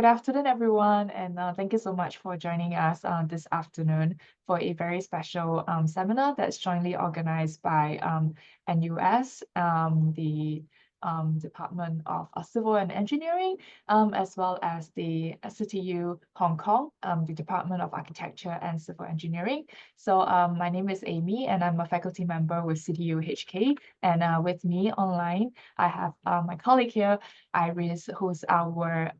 Good afternoon, everyone, and thank you so much for joining us this afternoon for a very special seminar that's jointly organized by NUS, the Department of Civil and Engineering, as well as the CityU Hong Kong, the Department of Architecture and Civil Engineering. So my name is Amy, and I'm a faculty member with CityUHK. And with me online, I have my colleague here, Iris, who's our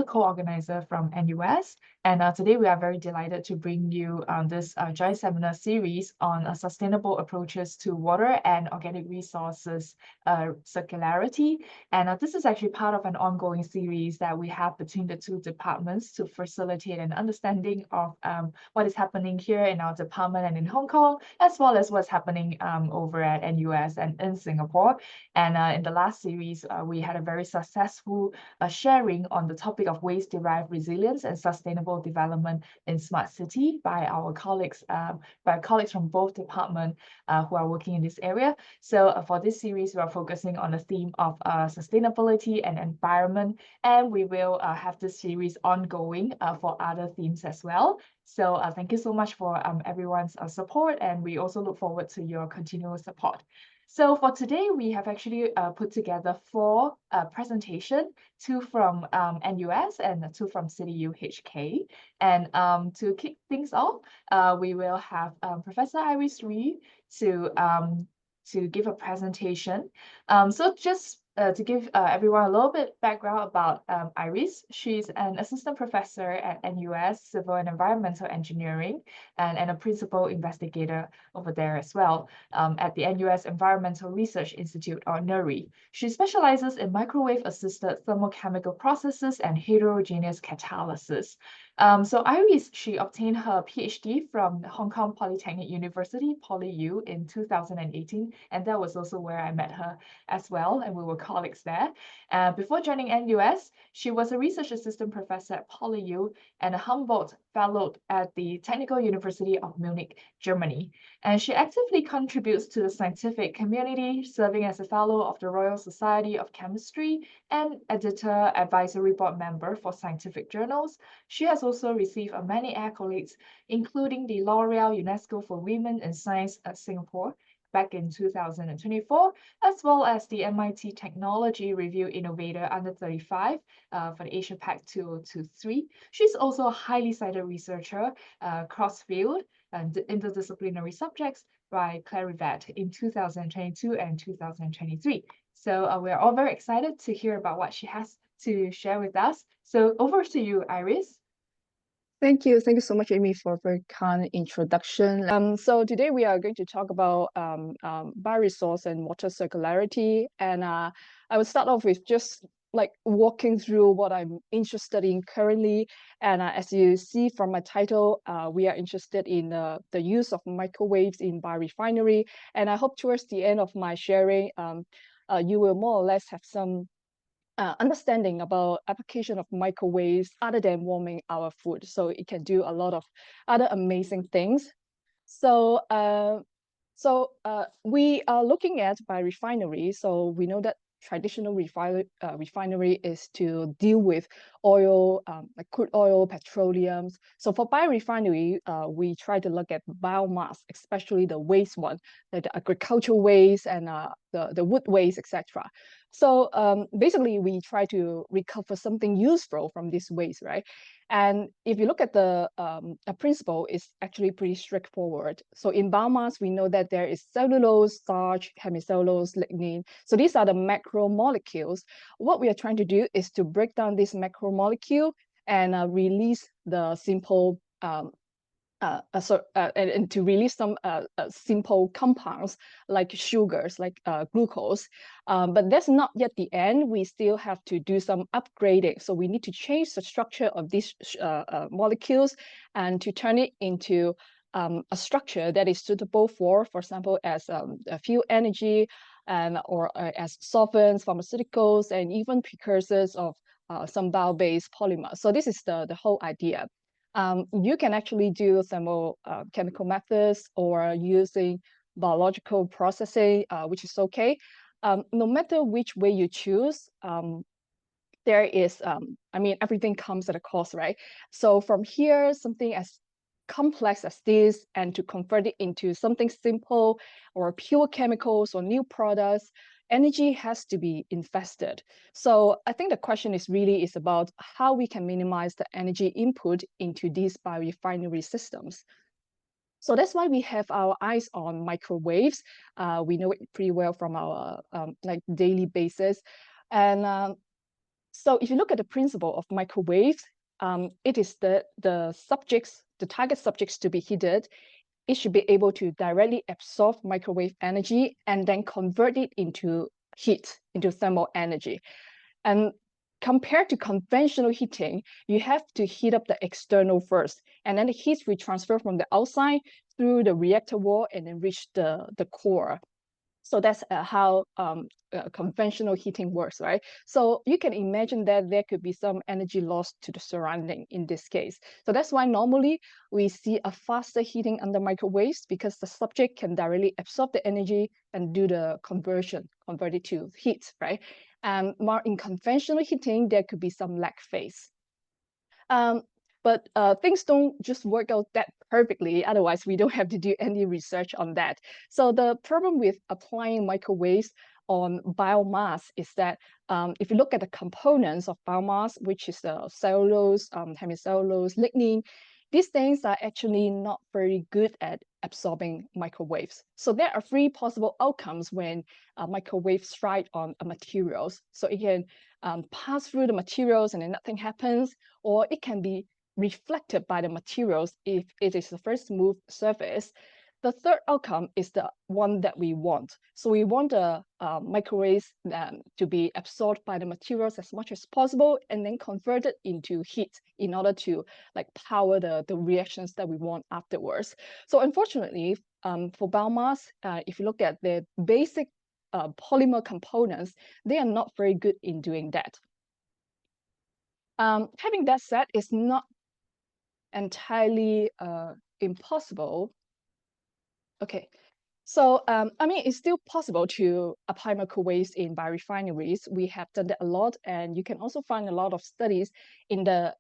co-organizer from NUS. And today we are very delighted to bring you this joint seminar series on sustainable approaches to water and organic resources circularity. And this is actually part of an ongoing series that we have between the two departments to facilitate an understanding of what is happening here in our department and in Hong Kong, as well as what's happening over at NUS and in Singapore. And in the last series, we had a very successful sharing on the topic of waste-derived resilience and sustainable development in smart city by our colleagues, from both departments who are working in this area. So for this series, we are focusing on the theme of sustainability and environment, and we will have this series ongoing for other themes as well. So thank you so much for everyone's support, and we also look forward to your continual support. So for today, we have actually put together four presentations, two from NUS and two from CityUHK. And to kick things off, we will have Professor Iris Ree to give a presentation. So just to give everyone a little bit background about Iris, she's an assistant professor at NUS Civil and Environmental Engineering and a principal investigator over there as well at the NUS Environmental Research Institute, or NURI. She specializes in microwave-assisted thermochemical processes and heterogeneous catalysis. So Iris, she obtained her PhD from Hong Kong Polytechnic University, PolyU, in 2018, and that was also where I met her as well, and we were colleagues there. Before joining NUS, she was a research assistant professor at PolyU and a Humboldt Fellow at the Technical University of Munich, Germany. And she actively contributes to the scientific community, serving as a fellow of the Royal Society of Chemistry and editor advisory board member for scientific journals. She has also received many accolades, including the L'Oreal UNESCO for Women in Science at Singapore back in 2024, as well as the MIT Technology Review Innovator Under 35 for the Asia Pac 2023. She's also a highly cited researcher, cross-field and interdisciplinary subjects by Clarivat in 2022 and 2023. So we're all very excited to hear about what she has to share with us. So over to you, Iris. Thank you. Thank you so much, Amy, for a very kind introduction. So today we are going to talk about bioresource and water circularity. And I will start off with just like walking through what I'm interested in currently. And as you see from my title, we are interested in the use of microwaves in biorefinery. And I hope towards the end of my sharing, you will more or less have some understanding about application of microwaves other than warming our food. So it can do a lot of other amazing things. So we are looking at biorefinery. So we know that traditional refinery is to deal with oil, like crude oil, petroleum. So for biorefinery, we try to look at biomass, especially the waste one, like the agricultural waste and the wood waste, etc. So basically, we try to recover something useful from this waste, right? And if you look at the principle, it's actually pretty straightforward. So in biomass, we know that there is cellulose, starch, hemicellulose, lignin. So these are the macromolecules. What we are trying to do is to break down this macromolecule and release the simple and to release some simple compounds like sugars, like glucose. But that's not yet the end. We still have to do some upgrading. So we need to change the structure of these molecules and to turn it into a structure that is suitable for example, as a fuel energy or as solvents, pharmaceuticals, and even precursors of some bio-based polymers. So this is the whole idea. You can actually do chemical methods or using biological processing, which is okay. No matter which way you choose, there is, I mean, everything comes at a cost, right? So from here, something as complex as this, and to convert it into something simple or pure chemicals or new products, energy has to be invested. So I think the question is about how we can minimize the energy input into these biorefinery systems. So that's why we have our eyes on microwaves. We know it pretty well from our like daily basis. And so if you look at the principle of microwaves, it is the target subjects to be heated. It should be able to directly absorb microwave energy and then convert it into heat, into thermal energy. And compared to conventional heating, you have to heat up the external first, and then the heat will transfer from the outside through the reactor wall and then reach the core. So that's how conventional heating works, right? So you can imagine that there could be some energy loss to the surrounding in this case. So that's why normally we see a faster heating under microwaves, because the subject can directly absorb the energy and do the conversion, convert it to heat, right? And more in conventional heating, there could be some lag phase. But things don't just work out that perfectly. Otherwise, we don't have to do any research on that. So the problem with applying microwaves on biomass is that if you look at the components of biomass, which is the cellulose, hemicellulose, lignin, these things are actually not very good at absorbing microwaves. So there are three possible outcomes when microwaves strike on materials. So it can pass through the materials and then nothing happens, or it can be reflected by the materials if it is a very smooth surface. The third outcome is the one that we want. So we want the microwaves to be absorbed by the materials as much as possible and then converted into heat in order to like power the reactions that we want afterwards. So unfortunately, for biomass, if you look at the basic polymer components, they are not very good in doing that. Having that said, it's not entirely impossible. Okay, so I mean, it's still possible to apply microwaves in biorefineries. We have done that a lot, and you can also find a lot of studies in the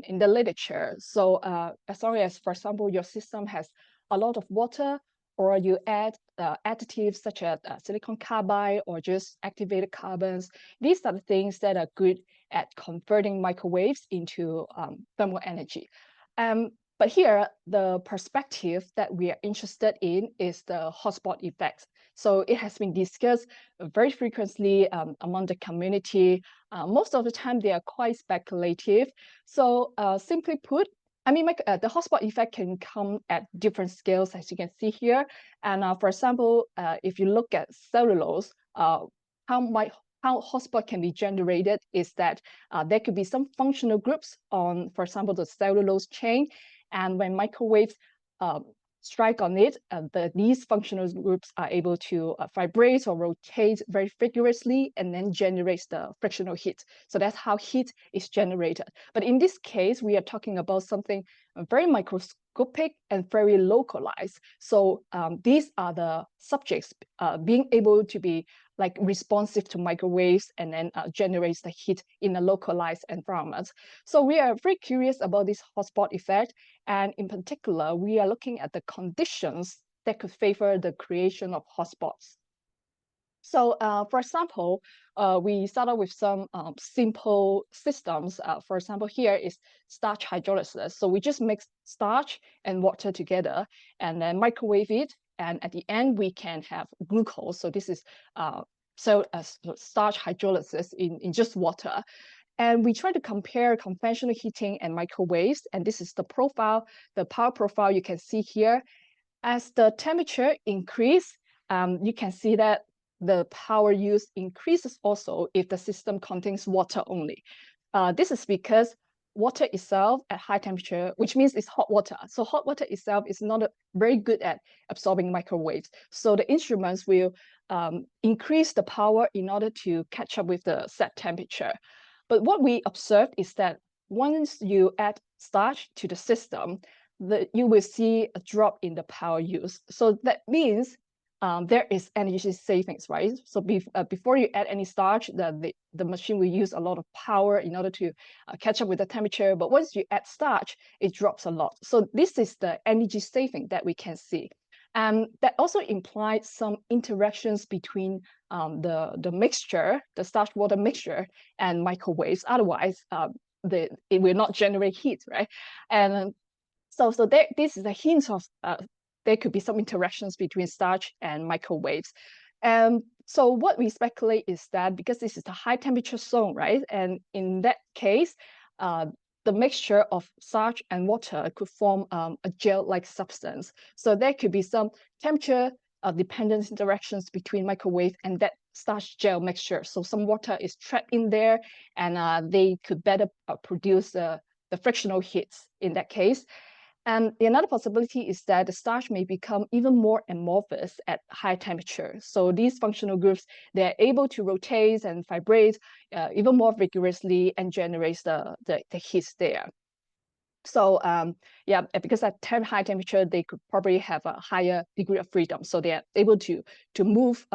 literature. So as long as, for example, your system has a lot of water, or you add additives such as silicon carbide or just activated carbons, these are the things that are good at converting microwaves into thermal energy. But here, the perspective that we are interested in is the hotspot effect. So it has been discussed very frequently among the community. Most of the time, they are quite speculative. So simply put, I mean, the hotspot effect can come at different scales, as you can see here. And for example, if you look at cellulose, how hotspot can be generated is that there could be some functional groups on, for example, the cellulose chain. And when microwaves strike on it, these functional groups are able to vibrate or rotate very vigorously and then generates the frictional heat. So that's how heat is generated. But in this case, we are talking about something very microscopic and very localized. So these are the subjects being able to be like responsive to microwaves and then generates the heat in a localized environment. So we are very curious about this hotspot effect. And in particular, we are looking at the conditions that could favor the creation of hotspots. So for example, we started with some simple systems. For example, here is starch hydrolysis. So we just mix starch and water together and then microwave it. And at the end, we can have glucose. So this is starch hydrolysis in just water. And we try to compare conventional heating and microwaves. And this is the profile, the power profile you can see here. As the temperature increase, you can see that the power use increases also if the system contains water only. This is because water itself at high temperature, which means it's hot water. So hot water itself is not very good at absorbing microwaves. So the instruments will increase the power in order to catch up with the set temperature. But what we observed is that once you add starch to the system, you will see a drop in the power use. So that means there is energy savings, right? So before you add any starch, the machine will use a lot of power in order to catch up with the temperature. But once you add starch, it drops a lot. So this is the energy saving that we can see. That also implies some interactions between the mixture, the starch water mixture, and microwaves. Otherwise, it will not generate heat, right? And so this is a hint of there could be some interactions between starch and microwaves. So what we speculate is that because this is a high temperature zone, right? And in that case, the mixture of starch and water could form a gel-like substance. So there could be some temperature dependent interactions between microwave and that starch gel mixture. So some water is trapped in there, and they could better produce the frictional heats in that case. And another possibility is that the starch may become even more amorphous at high temperature. So these functional groups, they're able to rotate and vibrate even more vigorously and generates the heat there. So yeah, because at high temperature, they could probably have a higher degree of freedom. So they are able to move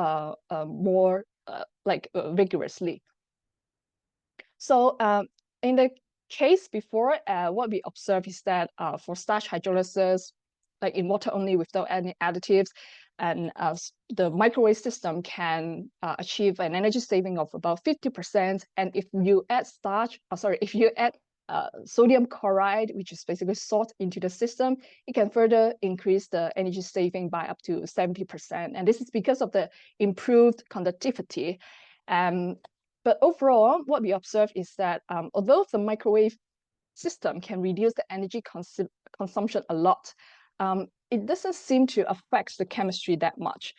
more vigorously. So in the case before, what we observed is that for starch hydrolysis, like in water only without any additives, and the microwave system can achieve an energy saving of about 50%. And if you add if you add sodium chloride, which is basically salt, into the system, it can further increase the energy saving by up to 70%. And this is because of the improved conductivity. But overall, what we observe is that although the microwave system can reduce the energy consumption a lot, it doesn't seem to affect the chemistry that much.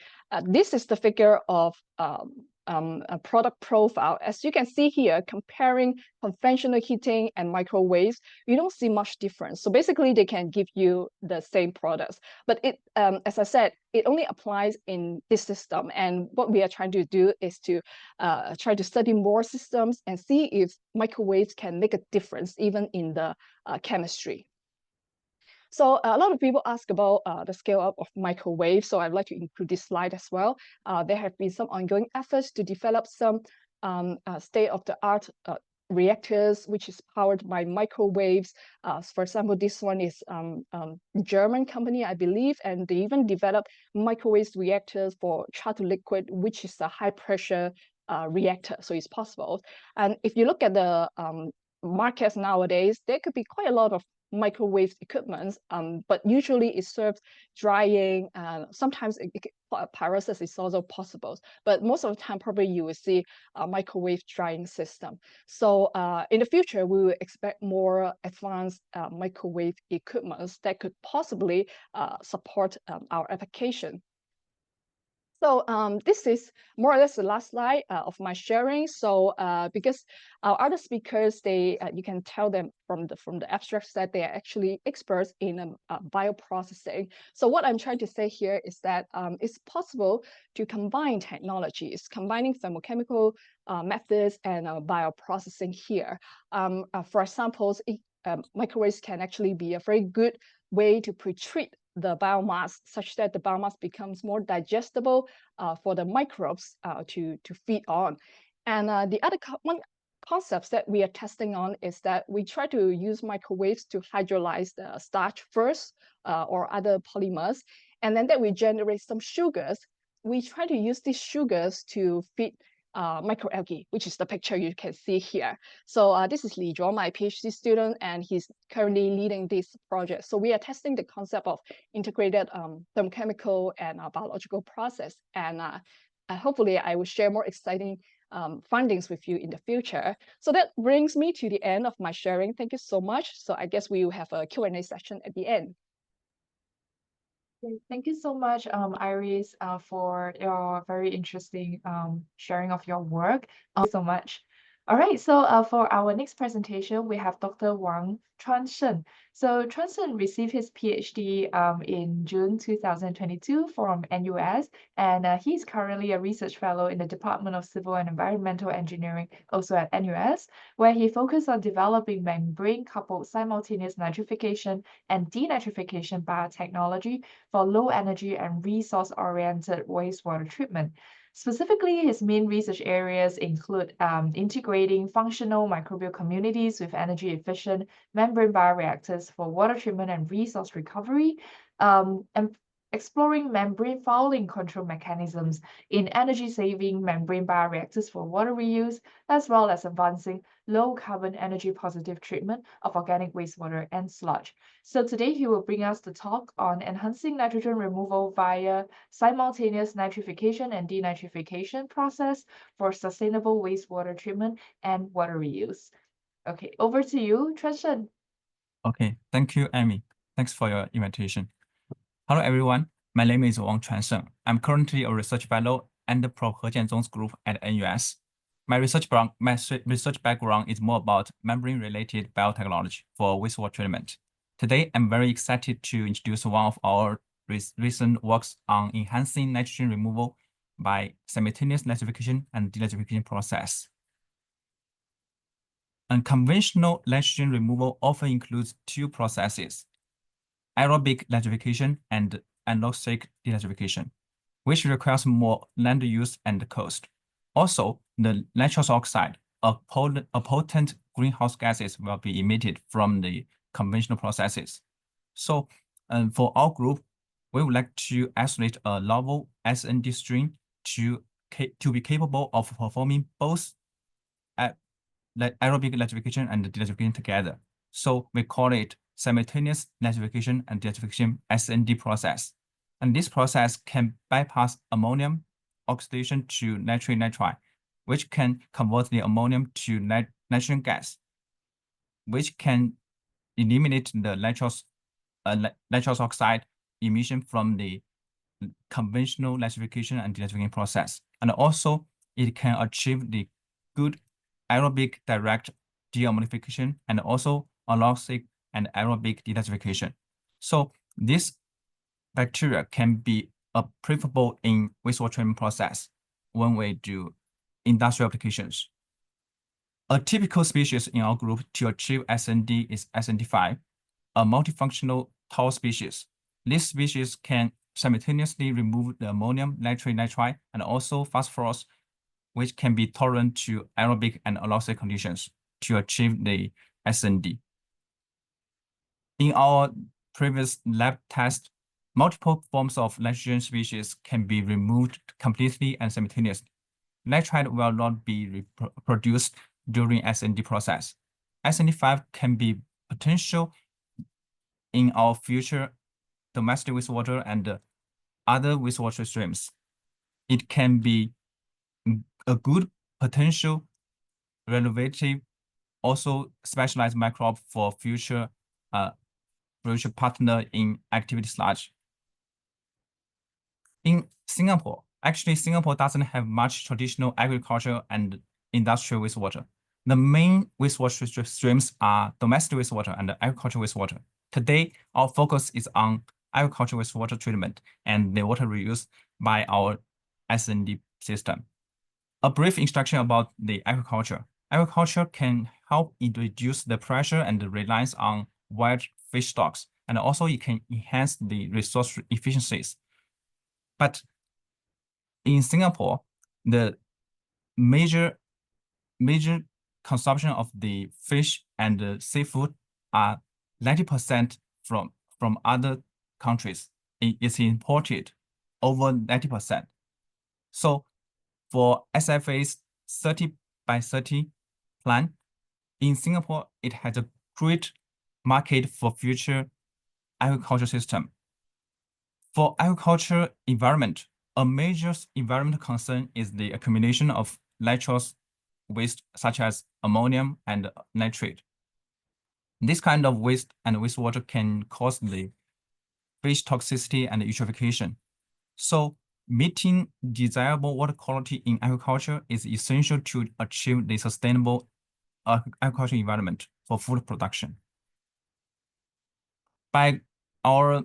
This is the figure of a product profile. As you can see here, comparing conventional heating and microwaves, you don't see much difference. So basically, they can give you the same products. But it, as I said, it only applies in this system. And what we are trying to do is to try to study more systems and see if microwaves can make a difference even in the chemistry. So a lot of people ask about the scale up of microwave. So I'd like to include this slide as well. There have been some ongoing efforts to develop some state-of-the-art reactors, which is powered by microwaves. For example, this one is German company, I believe, and they even developed microwave reactors for char-to-liquid, which is a high-pressure reactor, so it's possible. And if you look at the markets nowadays, there could be quite a lot of microwave equipment, but usually it serves drying, and sometimes pyrolysis is also possible. But most of the time, probably you will see a microwave drying system. So in the future, we will expect more advanced microwave equipment that could possibly support our application. So this is more or less the last slide of my sharing. So because our other speakers, you can tell them from the abstracts that they are actually experts in bioprocessing. So what I'm trying to say here is that it's possible to combine technologies, combining thermochemical methods and bioprocessing here. For example, microwaves can actually be a very good way to pre-treat the biomass such that the biomass becomes more digestible for the microbes to feed on. And the other one concepts that we are testing on is that we try to use microwaves to hydrolyze the starch first or other polymers, and then that we generate some sugars. We try to use these sugars to feed microalgae, which is the picture you can see here. So this is Li Zhuo, my PhD student, and he's currently leading this project. So we are testing the concept of integrated thermochemical and biological process. And hopefully I will share more exciting findings with you in the future. So that brings me to the end of my sharing. Thank you so much. So I guess we will have a Q&A session at the end. Thank you so much, Iris, for your very interesting sharing of your work. Thank you so much. All right, so for our next presentation, we have Dr. Wang Chuansheng. So Chuansheng received his PhD in June 2022 from NUS, and he's currently a research fellow in the Department of Civil and Environmental Engineering, also at NUS, where he focused on developing membrane-coupled simultaneous nitrification and denitrification biotechnology for low energy and resource-oriented wastewater treatment. Specifically, his main research areas include integrating functional microbial communities with energy-efficient membrane bioreactors for water treatment and resource recovery, and exploring membrane fouling control mechanisms in energy-saving membrane bioreactors for water reuse, as well as advancing low-carbon energy-positive treatment of organic wastewater and sludge. So today he will bring us the talk on enhancing nitrogen removal via simultaneous nitrification and denitrification process for sustainable wastewater treatment and water reuse. Okay, over to you, Chuansheng. Okay, thank you, Amy. Thanks for your invitation. Hello, everyone. My name is Wang Chuansheng. I'm currently a research fellow and Prof. He Jianzong's group at NUS. My research background is more about membrane-related biotechnology for wastewater treatment. Today, I'm very excited to introduce one of our recent works on enhancing nitrogen removal by simultaneous nitrification and denitrification process. And conventional nitrogen removal often includes two processes: aerobic nitrification and anaerobic denitrification, which requires more land use and cost. Also, the nitrous oxide, a potent greenhouse gases, will be emitted from the conventional processes. So, for our group, we would like to isolate a novel SND stream to be capable of performing both aerobic nitrification and denitrification together. So we call it simultaneous nitrification and denitrification SND process. And this process can bypass ammonium oxidation to nitrate nitride, which can convert the ammonium to nitrogen gas, which can eliminate the nitrous oxide emission from the conventional nitrification and denitrification process. And also, it can achieve the good aerobic direct deammonification and also anaerobic and aerobic denitrification. So this bacteria can be preferable in wastewater treatment process when we do industrial applications. A typical species in our group to achieve SND is SND5, a multifunctional tall species. This species can simultaneously remove the ammonium nitrate nitride and also phosphorus, which can be tolerant to aerobic and anaerobic conditions to achieve the SND. In our previous lab test, multiple forms of nitrogen species can be removed completely and simultaneously. Nitride will not be produced during SND process. SND5 can be potential in our future domestic wastewater and other wastewater streams. It can be a good potential renovative, also specialized microbe for future partner in activity sludge. In Singapore, actually Singapore doesn't have much traditional agriculture and industrial wastewater. The main wastewater streams are domestic wastewater and agricultural wastewater. Today, our focus is on agricultural wastewater treatment and the water reuse by our SND system. A brief introduction about the agriculture. Agriculture can help it reduce the pressure and the reliance on wild fish stocks, and also it can enhance the resource efficiencies. But in Singapore, the major consumption of the fish and the seafood are 90% from other countries. It's imported over 90%. So for SFA's 30 by 30 plan, in Singapore, it has a great market for future agriculture system. For agriculture environment, a major environmental concern is the accumulation of nitrous waste such as ammonium and nitrate. This kind of waste and wastewater can cause the fish toxicity and eutrophication. So meeting desirable water quality in agriculture is essential to achieve the sustainable agricultural environment for food production. By our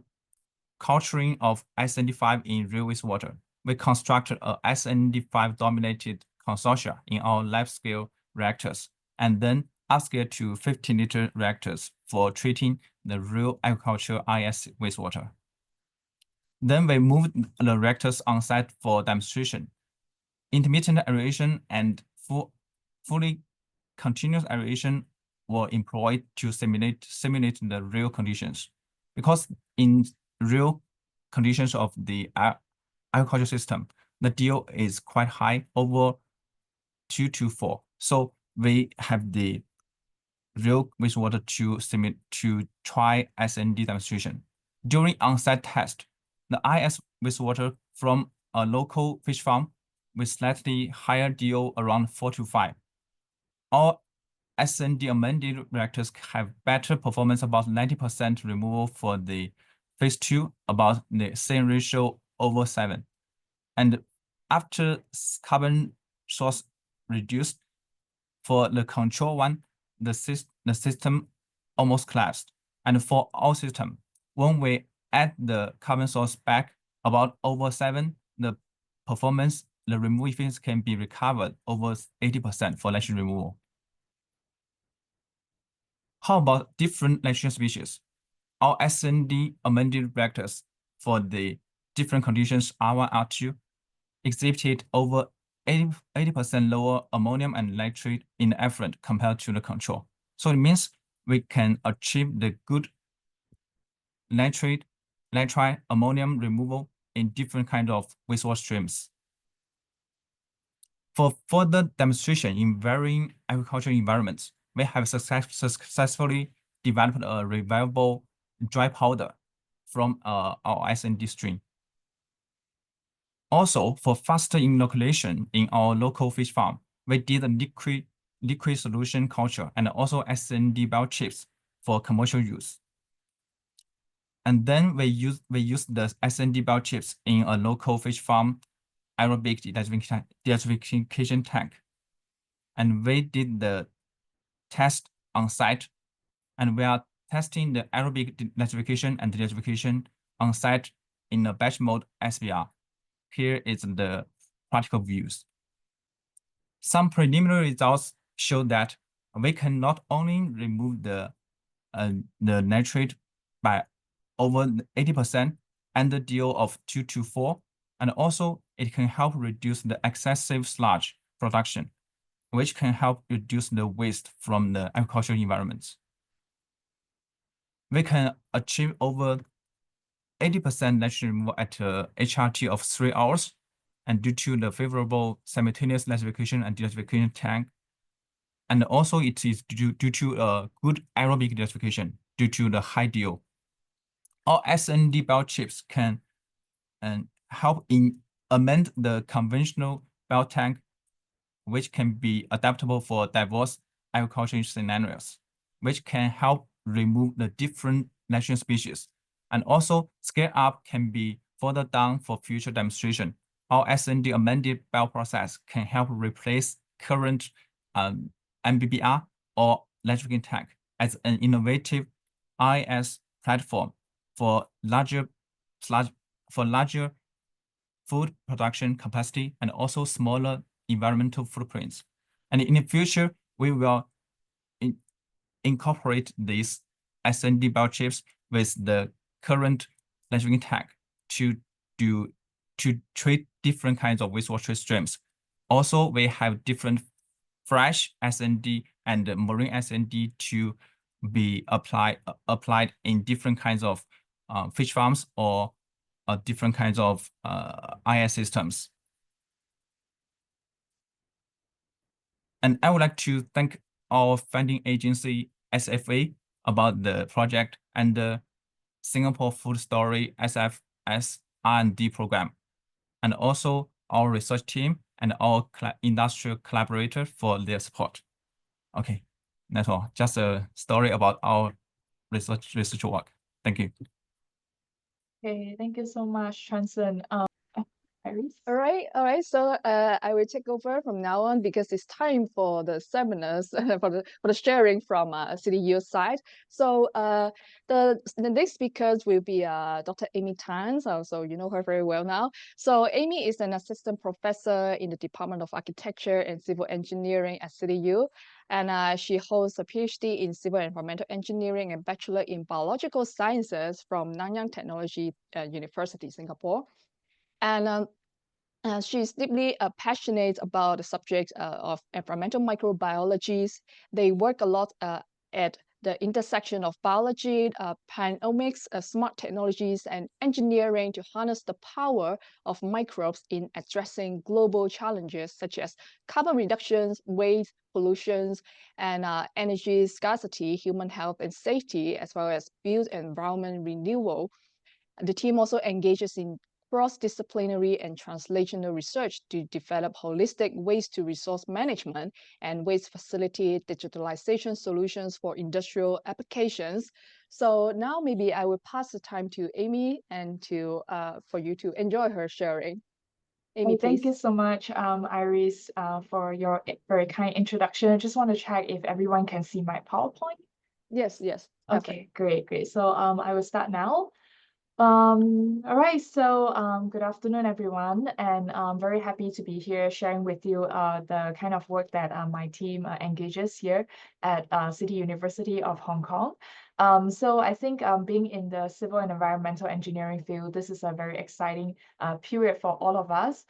culturing of SND5 in real wastewater, we constructed a SND5 dominated consortia in our lab-scale reactors, and then upscale to 15-liter reactors for treating the real agricultural IS wastewater. Then we moved the reactors on site for demonstration. Intermittent aeration and fully continuous aeration were employed to simulate the real conditions. Because in real conditions of the agricultural system, the DO is quite high, over 2 to 4. So we have the real wastewater to try SND demonstration. During on-site test, the IS wastewater from a local fish farm with slightly higher DO around 4 to 5. Our SND amended reactors have better performance, about 90% removal for the phase 2, about the same ratio over 7. And after carbon source reduced, for the control one, the system almost collapsed. And for our system, when we add the carbon source back about over 7, the performance, the removal efficiency can be recovered over 80% for nitrogen removal. How about different nitrogen species? Our SND amended reactors for the different conditions R1, R2 exhibited over 80% lower ammonium and nitrate in the effluent compared to the control. So it means we can achieve the good nitrate, ammonium removal in different kinds of wastewater streams. For further demonstration in varying agricultural environments, we have successfully developed a reliable dry powder from our SND stream. Also, for faster inoculation in our local fish farm, we did a liquid solution culture and also SND biochips for commercial use. And then we use the SND biochips in a local fish farm aerobic deacidification tank. And we did the test on site, and we are testing the aerobic deacidification and deacidification on site in a batch mode SBR. Here is the practical views. Some preliminary results show that we can not only remove the nitrate by over 80% and the DO of 2 to 4, and also it can help reduce the excessive sludge production, which can help reduce the waste from the agricultural environments. We can achieve over 80% nitrogen removal at HRT of 3 hours, and due to the favorable simultaneous nitrification and deacidification tank, and also it is due to a good aerobic deacidification due to the high DO. Our SND biochips can help amend the conventional biotank, which can be adaptable for diverse agricultural scenarios, which can help remove the different nitrogen species. And also scale up can be further down for future demonstration. Our SND amended bioprocess can help replace current MBBR or nitrogen tank as an innovative IS platform for larger food production capacity and also smaller environmental footprints. And in the future, we will incorporate these SND biochips with the current nitrogen tank to treat different kinds of wastewater streams. Also, we have different fresh SND and marine SND to be applied in different kinds of fish farms or different kinds of IS systems. And I would like to thank our funding agency, SFA, about the project and the Singapore Food Story SFS R&D program, and also our research team and our industrial collaborator for their support. Okay, that's all. Just a story about our research work. Thank you. Okay, thank you so much, Chuansheng. Iris. All right. So I will take over from now on because it's time for the seminars for the sharing from CityU side. So the next speakers will be Dr. Amy Tan. So you know her very well now. So Amy is an assistant professor in the Department of Architecture and Civil Engineering at CityU, and she holds a PhD in Civil and Environmental Engineering and Bachelor in Biological Sciences from Nanyang Technology University, Singapore. And she's deeply passionate about the subject of environmental microbiologies. They work a lot at the intersection of biology, panomics, smart technologies, and engineering to harness the power of microbes in addressing global challenges such as carbon reductions, waste, pollutions, and energy scarcity, human health and safety, as well as built environment renewal. The team also engages in cross-disciplinary and translational research to develop holistic waste-to-resource management and waste facility digitalization solutions for industrial applications. So now maybe I will pass the time to Amy and for you to enjoy her sharing. Amy, Thank please. you so much, Iris, for your very kind introduction. I just want to check if everyone can see my PowerPoint. Yes. Okay, great. So I will start now. All right, so good afternoon, everyone, and I'm very happy to be here sharing with you the kind of work that my team engages here at City University of Hong Kong. So I think being in the civil and environmental engineering field, this is a very exciting period for all of us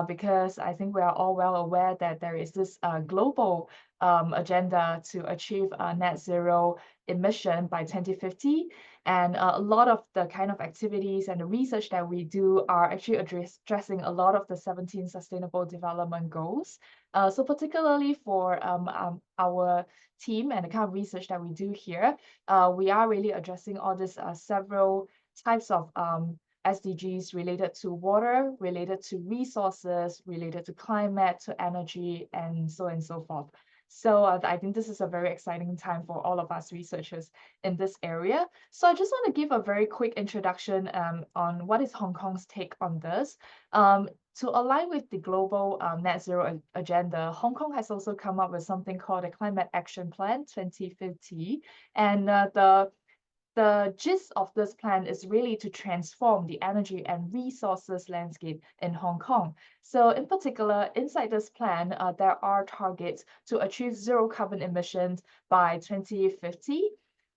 because I think we are all well aware that there is this global agenda to achieve net zero emission by 2050. And a lot of the kind of activities and the research that we do are actually addressing a lot of the 17 Sustainable Development Goals. So particularly for our team and the kind of research that we do here, we are really addressing all these several types of SDGs related to water, related to resources, related to climate, to energy, and so on and so forth. So I think this is a very exciting time for all of us researchers in this area. So I just want to give a very quick introduction on what is Hong Kong's take on this. To align with the global net zero agenda, Hong Kong has also come up with something called the Climate Action Plan 2050. And the gist of this plan is really to transform the energy and resources landscape in Hong Kong. So in particular, inside this plan, there are targets to achieve zero carbon emissions by 2050,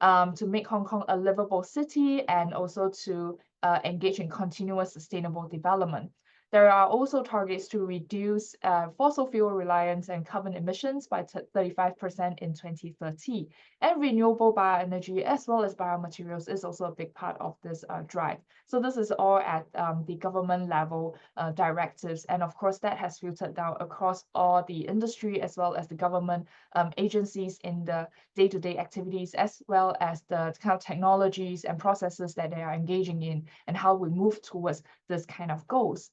to make Hong Kong a livable city and also to engage in continuous sustainable development. There are also targets to reduce fossil fuel reliance and carbon emissions by 35% in 2030. And renewable bioenergy as well as biomaterials is also a big part of this drive. So this is all at the government level directives. And of course, that has filtered down across all the industry as well as the government agencies in the day-to-day activities, as well as the kind of technologies and processes that they are engaging in and how we move towards this kind of goals.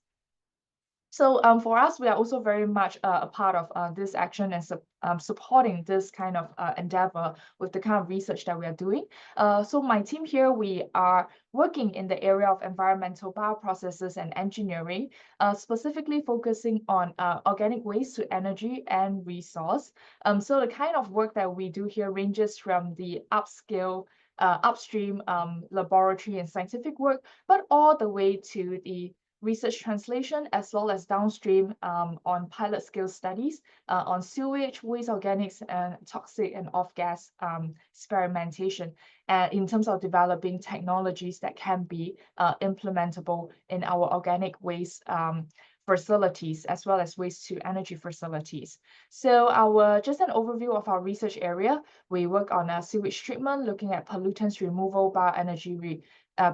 So for us, we are also very much a part of this action and supporting this kind of endeavor with the kind of research that we are doing. So my team here, we are working in the area of environmental bioprocesses and engineering, specifically focusing on organic waste to energy and resource. So the kind of work that we do here ranges from the upstream laboratory and scientific work, but all the way to the research translation, as well as downstream on pilot scale studies on sewage, waste organics, and toxic and off-gas experimentation, in terms of developing technologies that can be implementable in our organic waste facilities, as well as waste to energy facilities. So just an overview of our research area. We work on sewage treatment, looking at pollutants removal, bioenergy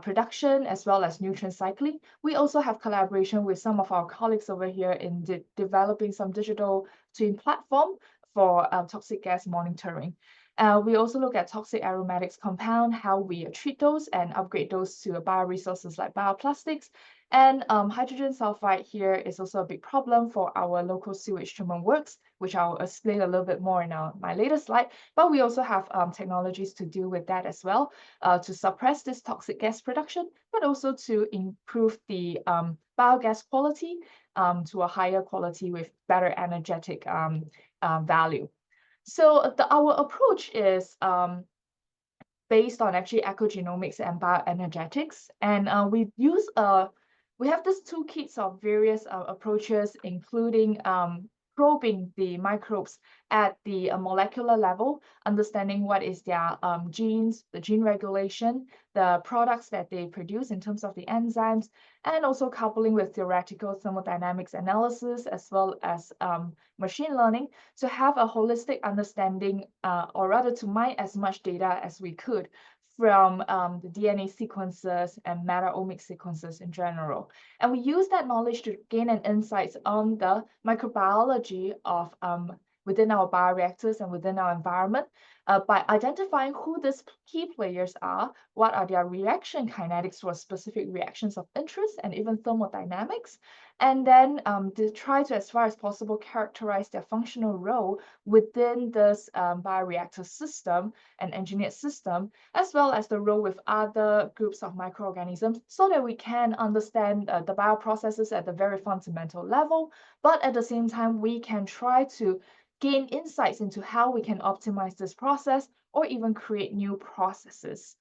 production, as well as nutrient cycling. We also have collaboration with some of our colleagues over here in developing some digital twin platform for toxic gas monitoring. We also look at toxic aromatics compound, how we treat those and upgrade those to bioresources like bioplastics. And hydrogen sulfide here is also a big problem for our local sewage treatment works, which I'll explain a little bit more in my later slide. But we also have technologies to deal with that as well, to suppress this toxic gas production, but also to improve the biogas quality to a higher quality with better energetic value. So our approach is based on actually ecogenomics and bioenergetics. And we have these toolkits of various approaches, including probing the microbes at the molecular level, understanding what is their genes, the gene regulation, the products that they produce in terms of the enzymes, and also coupling with theoretical thermodynamics analysis, as well as machine learning, to have a holistic understanding, or rather to mine as much data as we could from the DNA sequences and meta-omics sequences in general. And we use that knowledge to gain an insights on the microbiology of within our bioreactors and within our environment, by identifying who these key players are, what are their reaction kinetics for specific reactions of interest, and even thermodynamics, and then to try to, as far as possible, characterize their functional role within this bioreactor system and engineered system, as well as the role with other groups of microorganisms, so that we can understand the bioprocesses at the very fundamental level, but at the same time, we can try to gain insights into how we can optimize this process or even create new processes.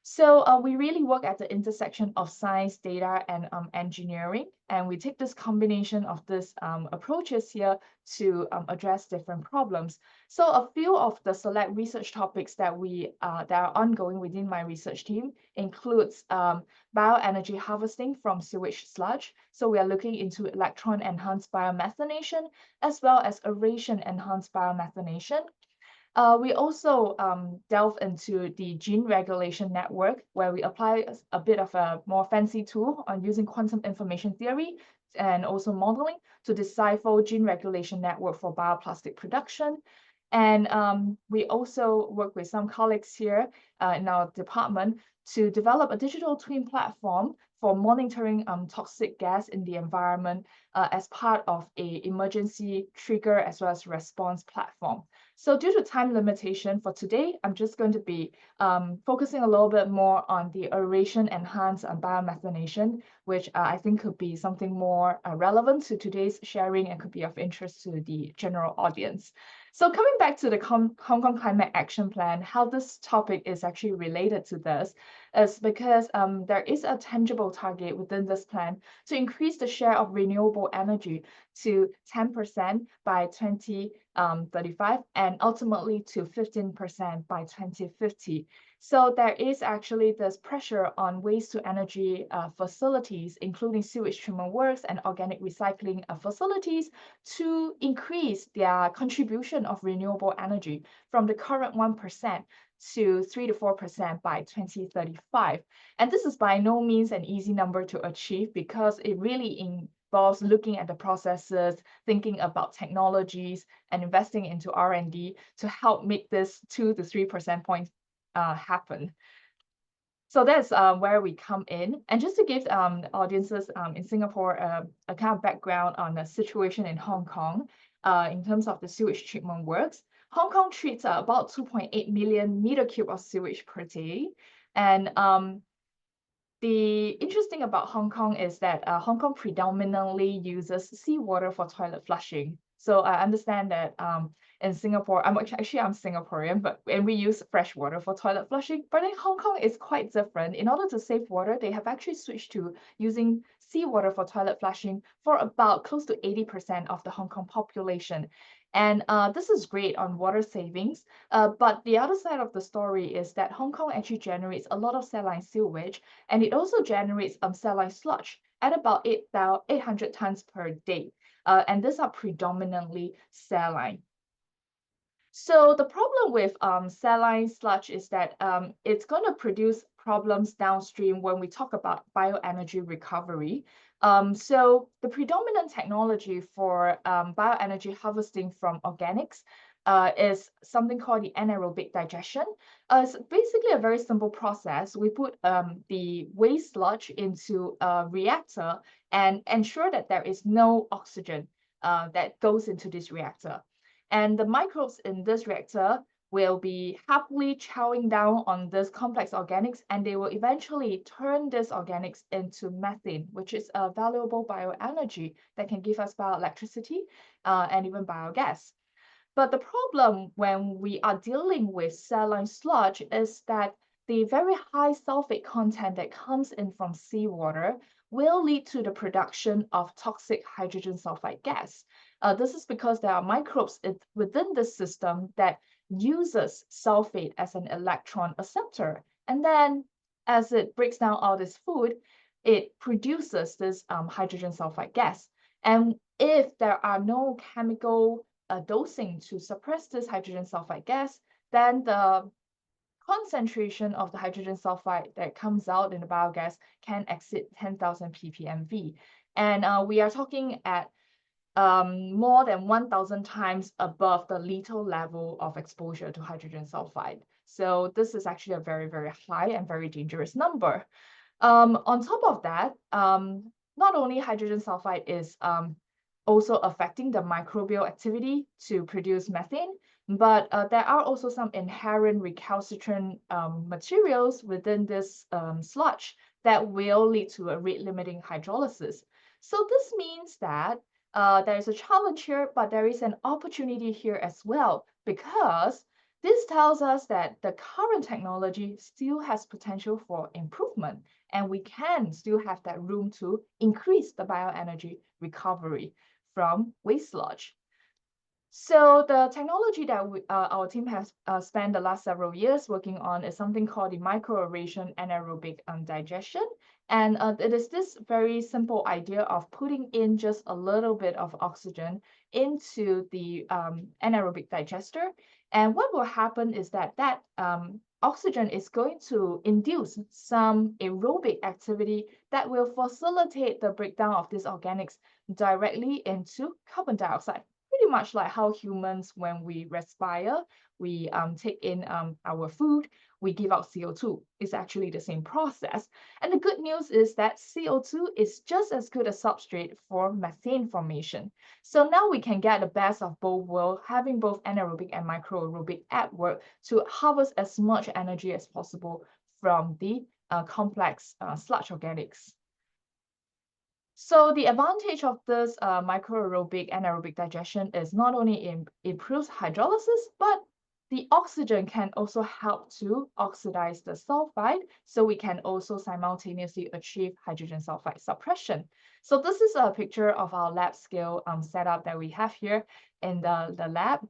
So we really work at the intersection of science, data, and engineering, and we take this combination of these approaches here to address different problems. So a few of the select research topics that are ongoing within my research team includes bioenergy harvesting from sewage sludge. So we are looking into electron-enhanced biomethanation, as well as aeration-enhanced biomethanation. We also delve into the gene regulation network, where we apply a bit of a more fancy tool on using quantum information theory and also modeling to decipher gene regulation network for bioplastic production. And we also work with some colleagues here in our department to develop a digital twin platform for monitoring toxic gas in the environment as part of an emergency trigger as well as response platform. So due to time limitation for today, I'm just going to be focusing a little bit more on the aeration-enhanced biomethylation, which I think could be something more relevant to today's sharing and could be of interest to the general audience. So coming back to the Hong Kong Climate Action Plan, how this topic is actually related to this is because there is a tangible target within this plan to increase the share of renewable energy to 10% by 2035 and ultimately to 15% by 2050. So there is actually this pressure on waste-to-energy facilities, including sewage treatment works and organic recycling facilities, to increase their contribution of renewable energy from the current 1% to 3 to 4% by 2035. And this is by no means an easy number to achieve, because it really involves looking at the processes, thinking about technologies, and investing into R&D to help make this 2 to 3% points happen. So that's where we come in. And just to give audiences in Singapore a kind of background on the situation in Hong Kong in terms of the sewage treatment works, Hong Kong treats about 2.8 million meter cube of sewage per day. And the interesting about Hong Kong is that Hong Kong predominantly uses seawater for toilet flushing. So I understand that in Singapore, I'm Singaporean, and we use fresh water for toilet flushing. But in Hong Kong, it's quite different. In order to save water, they have actually switched to using seawater for toilet flushing for about close to 80% of the Hong Kong population. And this is great on water savings. But the other side of the story is that Hong Kong actually generates a lot of saline sewage, and it also generates saline sludge at about 800 tons per day. And these are predominantly saline. So the problem with saline sludge is that it's going to produce problems downstream when we talk about bioenergy recovery. So the predominant technology for bioenergy harvesting from organics is something called the anaerobic digestion. It's basically a very simple process. We put the waste sludge into a reactor and ensure that there is no oxygen that goes into this reactor. And the microbes in this reactor will be happily chowing down on this complex organics, and they will eventually turn this organics into methane, which is a valuable bioenergy that can give us bioelectricity and even biogas. But the problem when we are dealing with saline sludge is that the very high sulfate content that comes in from seawater will lead to the production of toxic hydrogen sulfide gas. This is because there are microbes within the system that uses sulfate as an electron acceptor. And then as it breaks down all this food, it produces this hydrogen sulfide gas. And if there are no chemical dosing to suppress this hydrogen sulfide gas, then the concentration of the hydrogen sulfide that comes out in the biogas can exceed 10,000 ppmv. And we are talking at more than 1,000 times above the lethal level of exposure to hydrogen sulfide. So this is actually a very, very high and very dangerous number. On top of that, not only hydrogen sulfide is also affecting the microbial activity to produce methane, but there are also some inherent recalcitrant materials within this sludge that will lead to a rate-limiting hydrolysis. So this means that there is a challenge here, but there is an opportunity here as well, because this tells us that the current technology still has potential for improvement, and we can still have that room to increase the bioenergy recovery from waste sludge. So the technology that our team has spent the last several years working on is something called the microaeration anaerobic digestion. And it is this very simple idea of putting in just a little bit of oxygen into the anaerobic digester. And what will happen is that oxygen is going to induce some aerobic activity that will facilitate the breakdown of these organics directly into carbon dioxide. Pretty much like how humans, when we respire, we take in our food, we give out CO2. It's actually the same process. And the good news is that CO2 is just as good a substrate for methane formation. So now we can get the best of both worlds, having both anaerobic and microaerobic at work to harvest as much energy as possible from the complex sludge organics. So the advantage of this microaerobic anaerobic digestion is not only improves hydrolysis, but the oxygen can also help to oxidize the sulfide, so we can also simultaneously achieve hydrogen sulfide suppression. So this is a picture of our lab scale setup that we have here in the lab.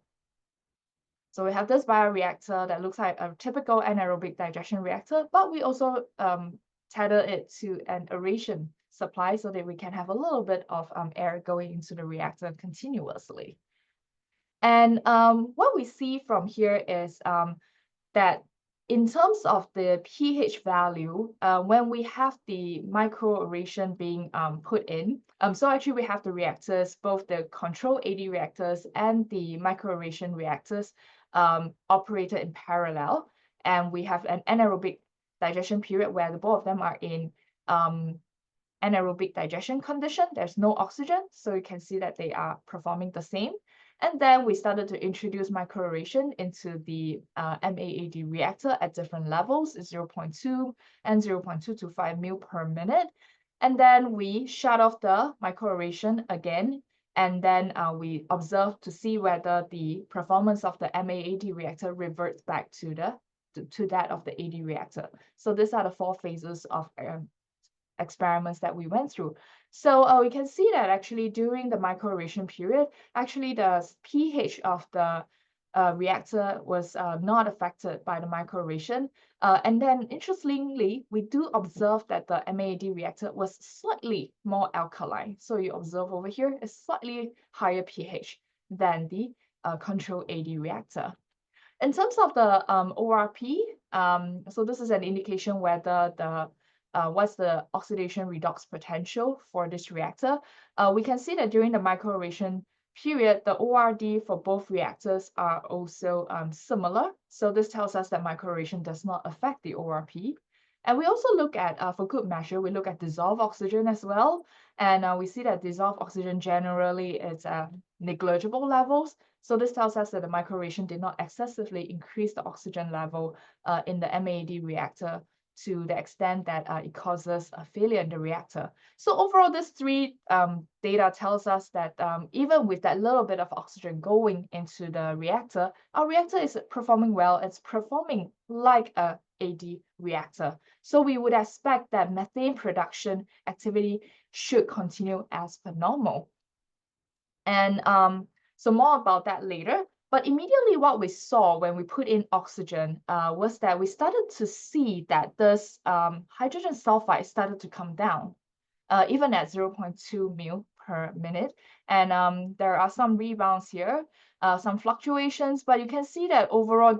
So we have this bioreactor that looks like a typical anaerobic digestion reactor, but we also tether it to an aeration supply so that we can have a little bit of air going into the reactor continuously. And what we see from here is that in terms of the pH value, when we have the microaeration being put in, so actually we have the reactors, both the control AD reactors and the microaeration reactors operated in parallel. And we have an anaerobic digestion period where the both of them are in anaerobic digestion condition. There's no oxygen, so you can see that they are performing the same. And then we started to introduce microaeration into the MAAD reactor at different levels, 0.2 and 0.225 ml per minute. And then we shut off the microaeration again, and then we observe to see whether the performance of the MAAD reactor reverts back to that of the AD reactor. So these are the 4 phases of experiments that we went through. So we can see that actually during the microaeration period, actually the pH of the reactor was not affected by the microaeration. And then interestingly, we do observe that the MAAD reactor was slightly more alkaline. So you observe over here a slightly higher pH than the control AD reactor. In terms of the ORP, so this is an indication whether what's the oxidation redox potential for this reactor. We can see that during the microaeration period, the ORD for both reactors are also similar. So this tells us that microaeration does not affect the ORP. And we also look at, for good measure, we look at dissolved oxygen as well. And we see that dissolved oxygen generally is negligible levels. So this tells us that the microaeration did not excessively increase the oxygen level in the MAD reactor to the extent that it causes a failure in the reactor. So overall, this three data tells us that even with that little bit of oxygen going into the reactor, our reactor is performing well. It's performing like a AD reactor. So we would expect that methane production activity should continue as per normal. And so more about that later. But immediately what we saw when we put in oxygen was that we started to see that this hydrogen sulfide started to come down, even at 0.2 ml per minute. And there are some rebounds here, some fluctuations, but you can see that overall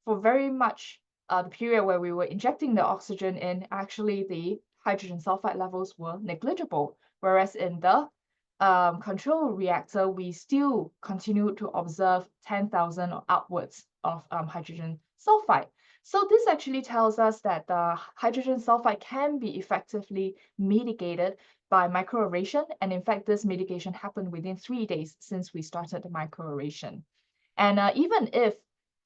for very much the period where we were injecting the oxygen in, actually the hydrogen sulfide levels were negligible. Whereas in the control reactor, we still continue to observe 10,000 or upwards of hydrogen sulfide. So this actually tells us that the hydrogen sulfide can be effectively mitigated by microaeration. And in fact, this mitigation happened within 3 days since we started the microaeration. And even if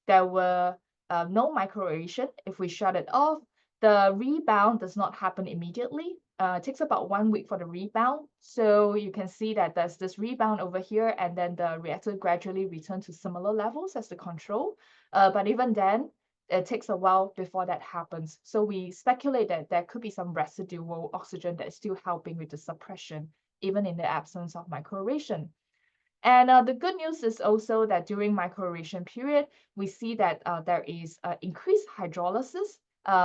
there were no microaeration, if we shut it off, the rebound does not happen immediately. It takes about 1 week for the rebound. So you can see that there's this rebound over here, and then the reactor gradually returns to similar levels as the control. But even then, it takes a while before that happens. So we speculate that there could be some residual oxygen that is still helping with the suppression, even in the absence of microaeration. And the good news is also that during microaeration period, we see that there is increased hydrolysis,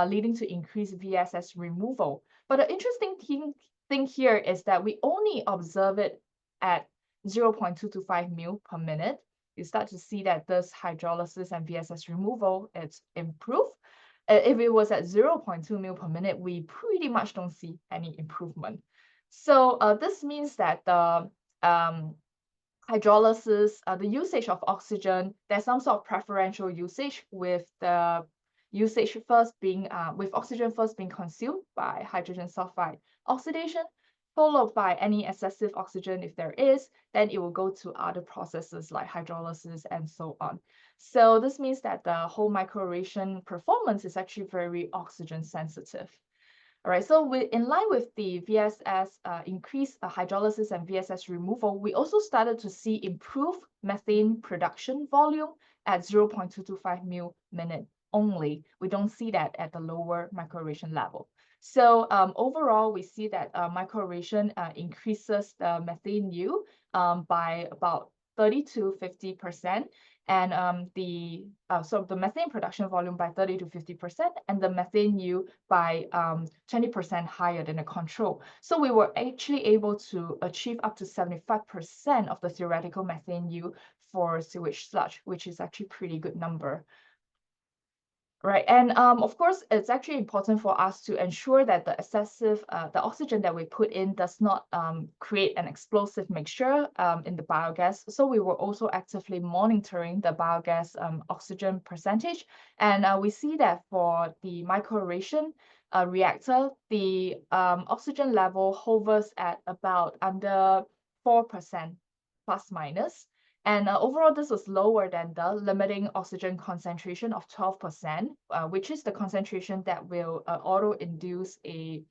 leading to increased VSS removal. But the interesting thing here is that we only observe it at 0.225 ml per minute. You start to see that this hydrolysis and VSS removal is improved. If it was at 0.2 ml per minute, we pretty much don't see any improvement. So this means that the hydrolysis, the usage of oxygen, there's some sort of preferential usage with the usage first being, with oxygen first being consumed by hydrogen sulfide oxidation, followed by any excessive oxygen if there is, then it will go to other processes like hydrolysis and so on. So this means that the whole microaeration performance is actually very oxygen sensitive. All right, so in line with the VSS increased hydrolysis and VSS removal, we also started to see improved methane production volume at 0.225 ml minute only. We don't see that at the lower microaeration level. So overall, we see that microaeration increases the methane U by about 30 to 50%, and the methane production volume by 30 to 50%, and the methane U by 20% higher than the control. So we were actually able to achieve up to 75% of the theoretical methane U for sewage sludge, which is actually a pretty good number. Right, and of course, it's actually important for us to ensure that the excessive, the oxygen that we put in does not create an explosive mixture in the biogas. So we were also actively monitoring the biogas oxygen percentage. And we see that for the microaeration reactor, the oxygen level hovers at about under 4% plus minus. And overall, this was lower than the limiting oxygen concentration of 12%, which is the concentration that will auto-induce a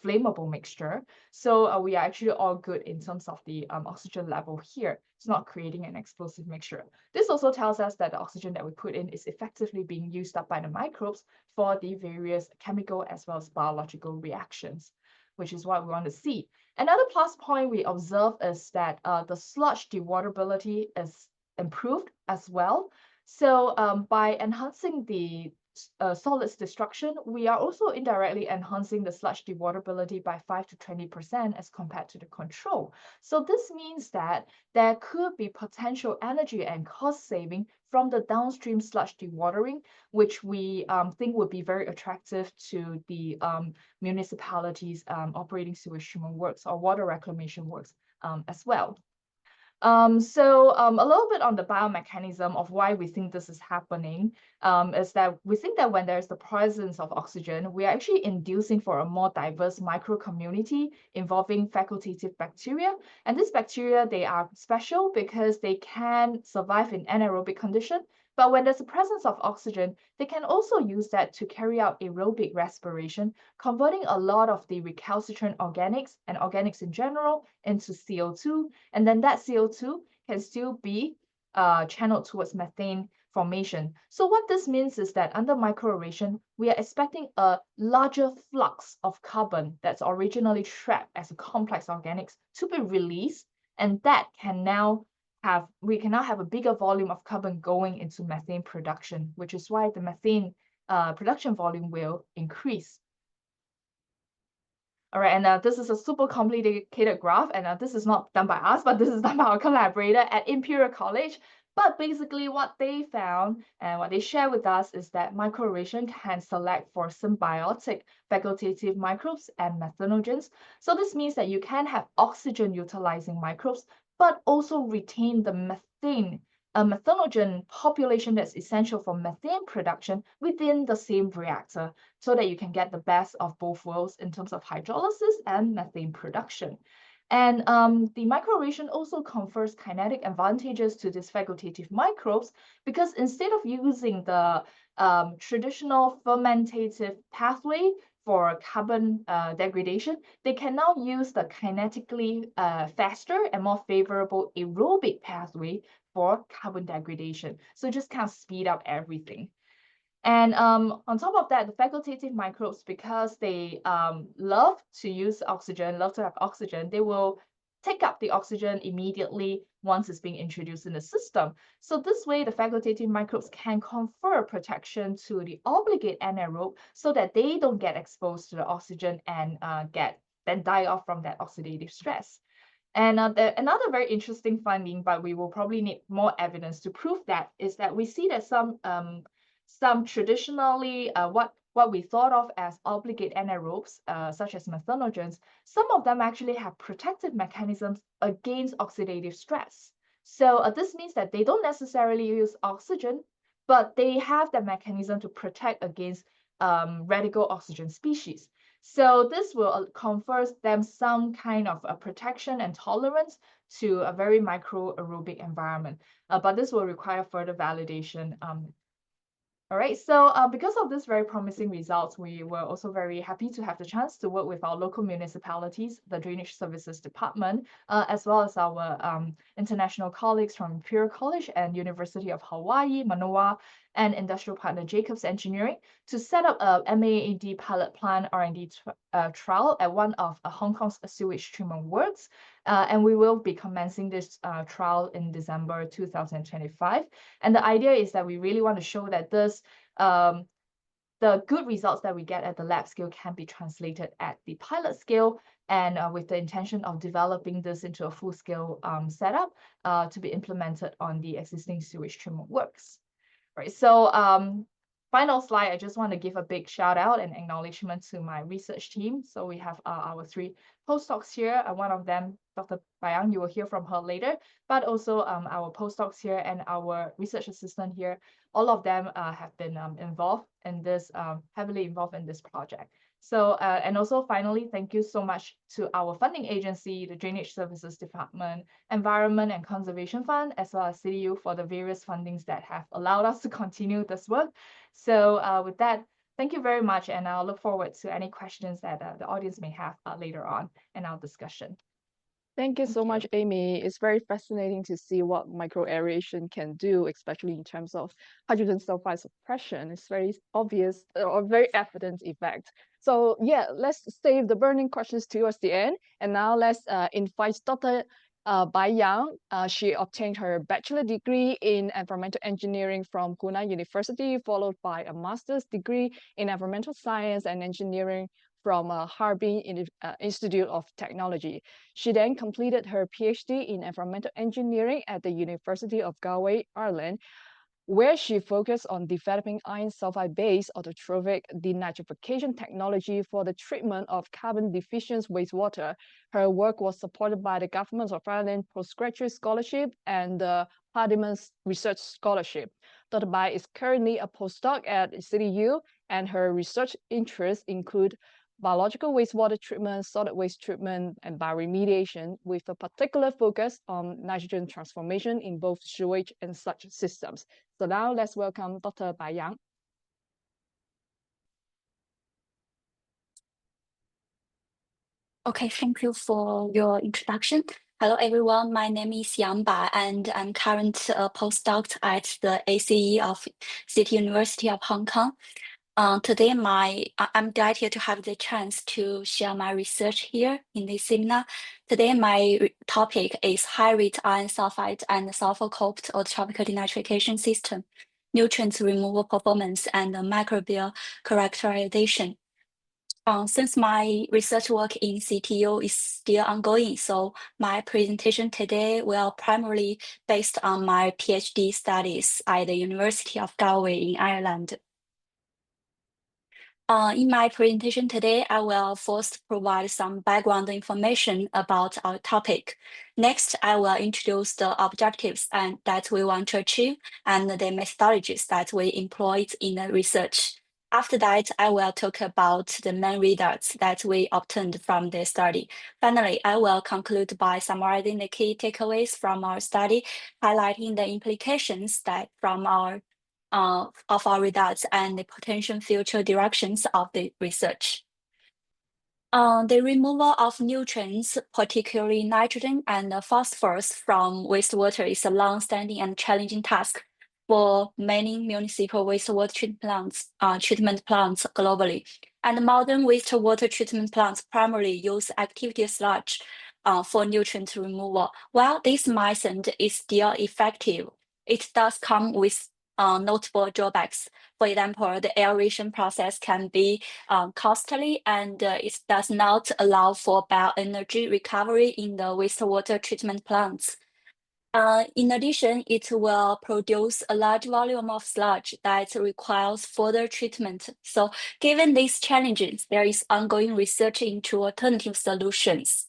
flammable mixture. So we are actually all good in terms of the oxygen level here. It's not creating an explosive mixture. This also tells us that the oxygen that we put in is effectively being used up by the microbes for the various chemical as well as biological reactions, which is what we want to see. Another plus point we observe is that the sludge dewatability is improved as well. So by enhancing the solids destruction, we are also indirectly enhancing the sludge dewatability by 5 to 20% as compared to the control. So this means that there could be potential energy and cost saving from the downstream sludge dewatering, which we think would be very attractive to the municipalities operating sewage treatment works or water reclamation works as well. A little bit on the biomechanism of why we think this is happening is that we think that when there's the presence of oxygen, we are actually inducing for a more diverse microcommunity involving facultative bacteria. And these bacteria, they are special because they can survive in anaerobic condition. But when there's a presence of oxygen, they can also use that to carry out aerobic respiration, converting a lot of the recalcitrant organics and organics in general into CO2. And then that CO2 can still be channeled towards methane formation. So what this means is that under microaeration, we are expecting a larger flux of carbon that's originally trapped as a complex organics to be released, and that can now we can now have a bigger volume of carbon going into methane production, which is why the methane production volume will increase. All right, and this is a super complicated graph, and this is not done by us, but this is done by our collaborator at Imperial College. But basically what they found and what they share with us is that microaeration can select for symbiotic facultative microbes and methanogens. So this means that you can have oxygen utilizing microbes, but also retain the methane, a methanogen population that's essential for methane production within the same reactor, so that you can get the best of both worlds in terms of hydrolysis and methane production. And the microaeration also confers kinetic advantages to these facultative microbes, because instead of using the traditional fermentative pathway for carbon degradation, they can now use the kinetically faster and more favorable aerobic pathway for carbon degradation. So just kind of speed up everything. And on top of that, the facultative microbes, because they love to use oxygen, love to have oxygen, they will take up the oxygen immediately once it's being introduced in the system. So this way, the facultative microbes can confer protection to the obligate anaerobe so that they don't get exposed to the oxygen and then die off from that oxidative stress. And another very interesting finding, but we will probably need more evidence to prove that, is that we see that some traditionally what we thought of as obligate anaerobes, such as methanogens, some of them actually have protective mechanisms against oxidative stress. So this means that they don't necessarily use oxygen, but they have the mechanism to protect against radical oxygen species. So this will confer them some kind of a protection and tolerance to a very microaerobic environment. But this will require further validation. All right, so because of this very promising results, we were also very happy to have the chance to work with our local municipalities, the Drainage Services Department, as well as our international colleagues from Imperial College and University of Hawaii, Manoa, and industrial partner Jacobs Engineering to set up a MAAD pilot plant R&D trial at one of Hong Kong's sewage treatment works. And we will be commencing this trial in December 2025. And the idea is that we really want to show that this the good results that we get at the lab scale can be translated at the pilot scale, and with the intention of developing this into a full-scale setup to be implemented on the existing sewage treatment works. Right, so final slide, I just want to give a big shout out and acknowledgement to my research team. So we have our 3 postdocs here. One of them, Dr. Wang, you will hear from her later, but also our postdocs here and our research assistant here. All of them have been involved in this, heavily involved in this project. So, and also finally, thank you so much to our funding agency, the Drainage Services Department, Environment and Conservation Fund, as well as CityU for the various fundings that have allowed us to continue this work. So with that, thank you very much, and I'll look forward to any questions that the audience may have later on in our discussion. Thank you so much, Amy. It's very fascinating to see what microaeration can do, especially in terms of hydrogen sulfide suppression. It's very obvious or very evident effect. So yeah, let's save the burning questions towards the end. And now let's invite Dr. Bai Yang. She obtained her bachelor degree in environmental engineering from Hunan University, followed by a master's degree in environmental science and engineering from Harbin Institute of Technology. She then completed her PhD in environmental engineering at the University of Galway, Ireland, where she focused on developing iron sulfide-based autotrophic denitrification technology for the treatment of carbon-deficient wastewater. Her work was supported by the Government of Ireland Postgraduate Scholarship and the Hardiman Research Scholarship. Dr. Bai is currently a postdoc at CityU, and her research interests include biological wastewater treatment, solid waste treatment, and bioremediation, with a particular focus on nitrogen transformation in both sewage and sludge systems. So now let's welcome Dr. Bai Yang. Okay, thank you for your introduction. Hello, everyone. My name is Yang Bai, and I'm currently a postdoc at the ACE of City University of Hong Kong. Today, I'm delighted to have the chance to share my research here in this seminar. Today, my topic is high-rate iron sulfide and sulfur-coated autotrophic denitrification system, nutrient removal performance, and microbial characterization. Since my research work in CityU is still ongoing, so my presentation today will primarily based on my PhD studies at the University of Galway in Ireland. In my presentation today, I will first provide some background information about our topic. Next, I will introduce the objectives that we want to achieve and the methodologies that we employed in the research. After that, I will talk about the main results that we obtained from the study. Finally, I will conclude by summarizing the key takeaways from our study, highlighting the implications from our results and the potential future directions of the research. The removal of nutrients, particularly nitrogen and phosphorus from wastewater, is a long-standing and challenging task for many municipal wastewater treatment plants globally. And modern wastewater treatment plants primarily use activity sludge for nutrient removal. While this method is still effective, it does come with notable drawbacks. For example, the aeration process can be costly, and it does not allow for bioenergy recovery in the wastewater treatment plants. In addition, it will produce a large volume of sludge that requires further treatment. So given these challenges, there is ongoing research into alternative solutions.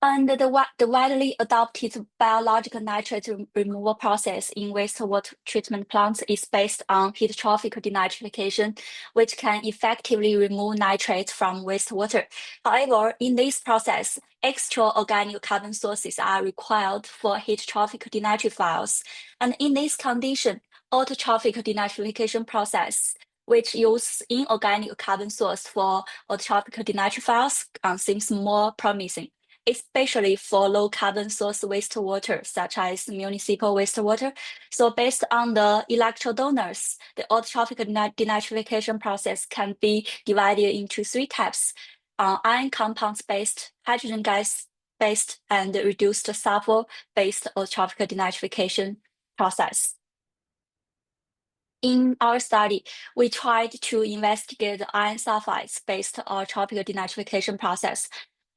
And the widely adopted biological nitrate removal process in wastewater treatment plants is based on heat trophic denitrification, which can effectively remove nitrates from wastewater. However, in this process, extra organic carbon sources are required for heat trophic denitrifiers. And in this condition, autotrophic denitrification process, which uses inorganic carbon source for autotrophic denitrifiers, seems more promising, especially for low carbon source wastewater, such as municipal wastewater. So based on the electrodonors, the autotrophic denitrification process can be divided into three types: iron compounds-based, hydrogen gas-based, and reduced sulfur-based autotrophic denitrification process. In our study, we tried to investigate the iron sulfides-based autotrophic denitrification process.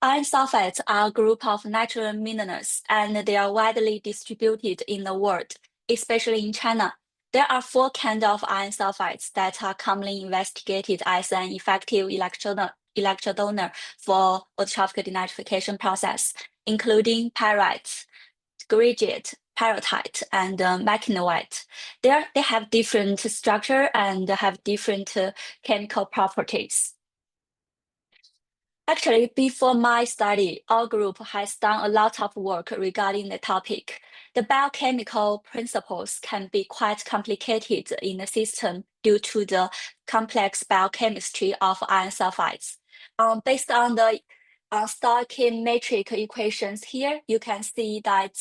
Iron sulfides are a group of natural minerals, and they are widely distributed in the world, especially in China. There are 4 kinds of iron sulfides that are commonly investigated as an effective electrodonor for autotrophic denitrification process, including pyrite, graphite, pyrrhotite, and mechanowite. They have different structure and have different chemical properties. Actually, before my study, our group has done a lot of work regarding the topic. The biochemical principles can be quite complicated in the system due to the complex biochemistry of iron sulfides. Based on the stoichiometric equations here, you can see that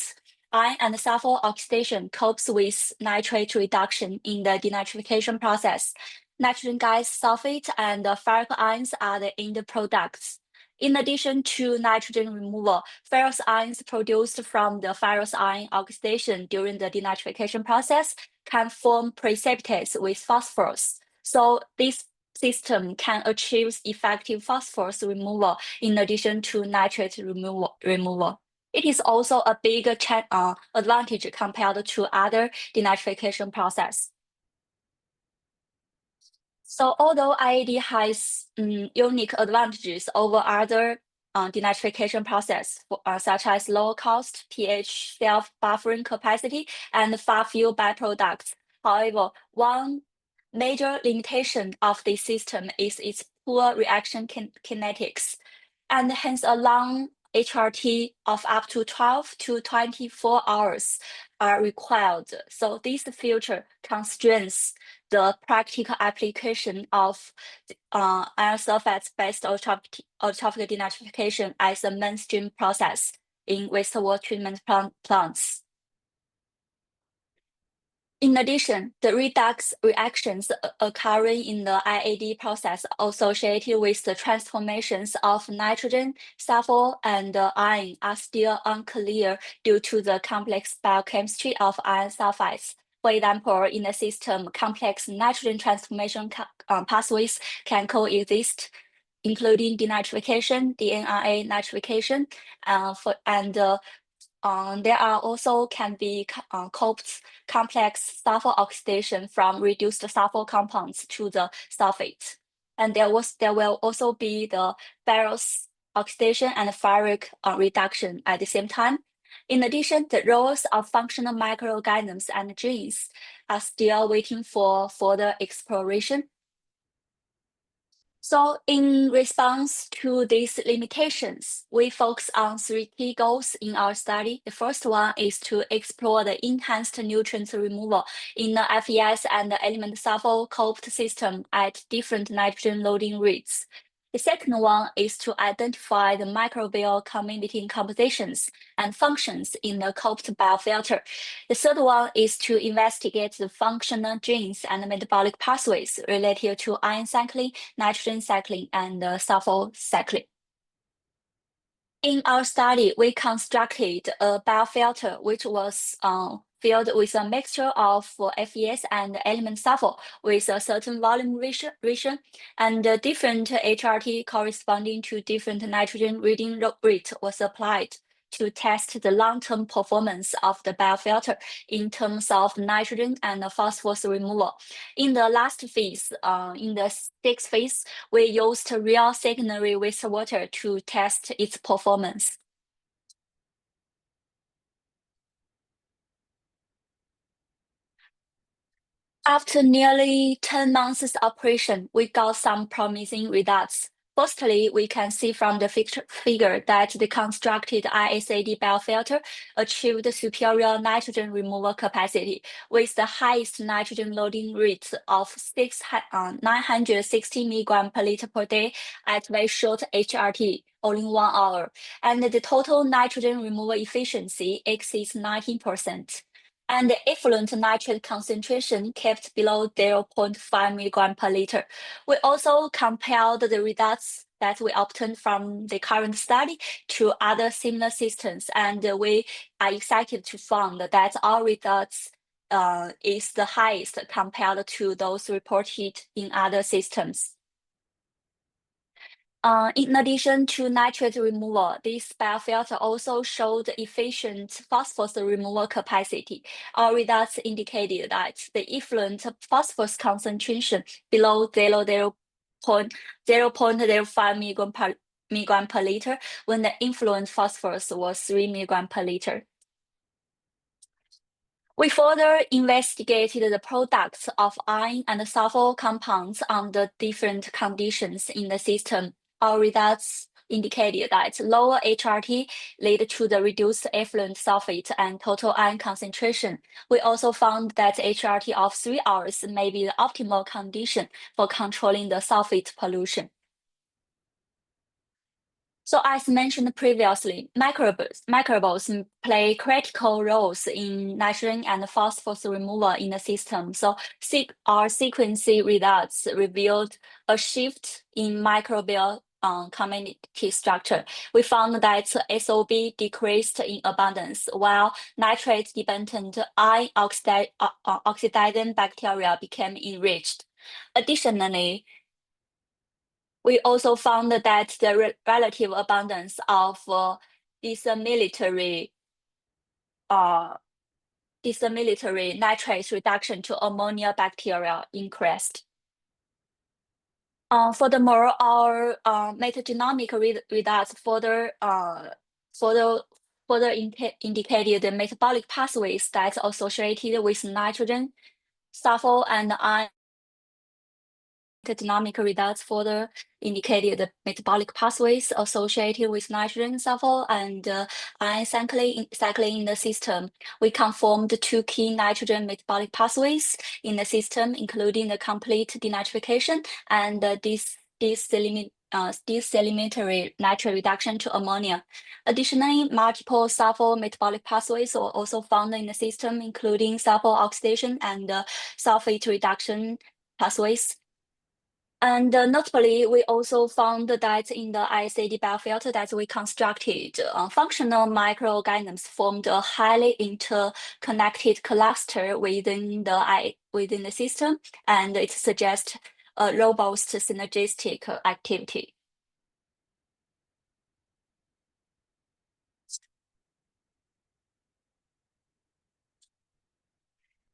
iron and sulfur oxidation copes with nitrate reduction in the denitrification process. Nitrogen gas sulfate and ferric ions are the end products. In addition to nitrogen removal, ferrous ions produced from the ferrous ion oxidation during the denitrification process can form precipitates with phosphorus. So this system can achieve effective phosphorus removal in addition to nitrate removal. It is also a big advantage compared to other denitrification process. So although IAD has unique advantages over other denitrification process, such as low cost, pH self-buffering capacity, and far fewer byproducts. However, one major limitation of this system is its poor reaction kinetics, and hence a long HRT of up to 12 to 24 hours are required. So this feature constrains the practical application of iron sulfate-based ultrafiltration denitrification as a mainstream process in wastewater treatment plants. In addition, the redox reactions occurring in the IAD process associated with the transformations of nitrogen, sulfur, and iron are still unclear due to the complex biochemistry of iron sulfides. For example, in the system, complex nitrogen transformation pathways can coexist, including denitrification, DNRA nitrification, there are also can be complex sulfur oxidation from reduced sulfur compounds to the sulfate. And there will also be the ferrous oxidation and ferric reduction at the same time. In addition, the roles of functional microorganisms and genes are still waiting for further exploration. So in response to these limitations, we focus on 3 key goals in our study. The first one is to explore the enhanced nutrient removal in the FES and the element sulfur coped system at different nitrogen loading rates. The second one is to identify the microbial community compositions and functions in the coped biofilter. The third one is to investigate the functional genes and metabolic pathways related to ion cycling, nitrogen cycling, and sulfur cycling. In our study, we constructed a biofilter which was filled with a mixture of FES and element sulfur with a certain volume ratio and different HRT corresponding to different nitrogen reading rate was applied to test the long-term performance of the biofilter in terms of nitrogen and phosphorus removal. In the last phase, in the 6th phase, we used real secondary wastewater to test its performance. After nearly 10 months operation, we got some promising results. Firstly, we can see from the figure that the constructed ISAD biofilter achieved superior nitrogen removal capacity with the highest nitrogen loading rate of 960 mg per liter per day at very short HRT, only 1 hour, and the total nitrogen removal efficiency exceeds 19%. And the effluent nitrate concentration kept below 0.5 mg per liter. We also compared the results that we obtained from the current study to other similar systems, and we are excited to find that our results is the highest compared to those reported in other systems. In addition to nitrate removal, this biofilter also showed efficient phosphorus removal capacity. Our results indicated that the effluent phosphorus concentration below 0.05 mg per liter when the influent phosphorus was 3 mg per liter. We further investigated the products of iron and sulfur compounds under different conditions in the system. Our results indicated that lower HRT led to the reduced effluent sulfate and total iron concentration. We also found that HRT of 3 hours may be the optimal condition for controlling the sulfate pollution. So as mentioned previously, microbials play critical roles in nitrogen and phosphorus removal in the system. So our sequencing results revealed a shift in microbial community structure. We found that SOB decreased in abundance, while nitrate-dependent iron oxidizing bacteria became enriched. Additionally, we also found that the relative abundance of disamilitary nitrate reduction to ammonia bacteria increased. Furthermore, our metagenomic results further indicated the metabolic pathways that are associated with nitrogen, sulfur, and iron. Metagenomic results further indicated the metabolic pathways associated with nitrogen, sulfur, and iron cycling in the system. We confirmed two key nitrogen metabolic pathways in the system, including the complete denitrification and desalinatory nitrate reduction to ammonia. Additionally, multiple sulfur metabolic pathways were also found in the system, including sulfur oxidation and sulfate reduction pathways. And notably, we also found that in the ISAD biofilter that we constructed, functional microorganisms formed a highly interconnected cluster within the system, and it suggests a robust synergistic activity.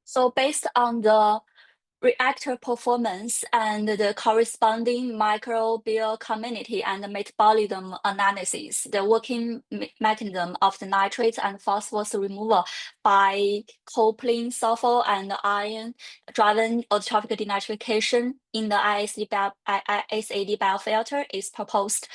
So based on the reactor performance and the corresponding microbial community and the metabolism analysis, the working mechanism of the nitrates and phosphorus removal by coupling sulfur and iron driven autotrophic denitrification in the ISAD biofilter is proposed.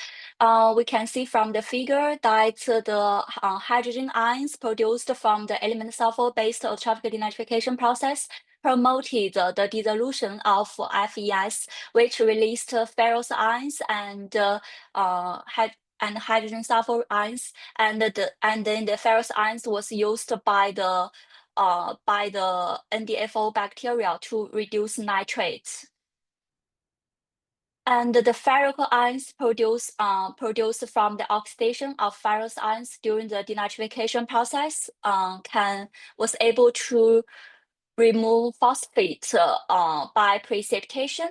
We can see from the figure that the hydrogen ions produced from the element sulfur-based autotrophic denitrification process promoted the dissolution of FES, which released ferrous ions and hydrogen sulfur ions, and then the ferrous ions was used by the NDFO bacteria to reduce nitrates. And the ferric ions produced from the oxidation of ferrous ions during the denitrification process was able to remove phosphate by precipitation.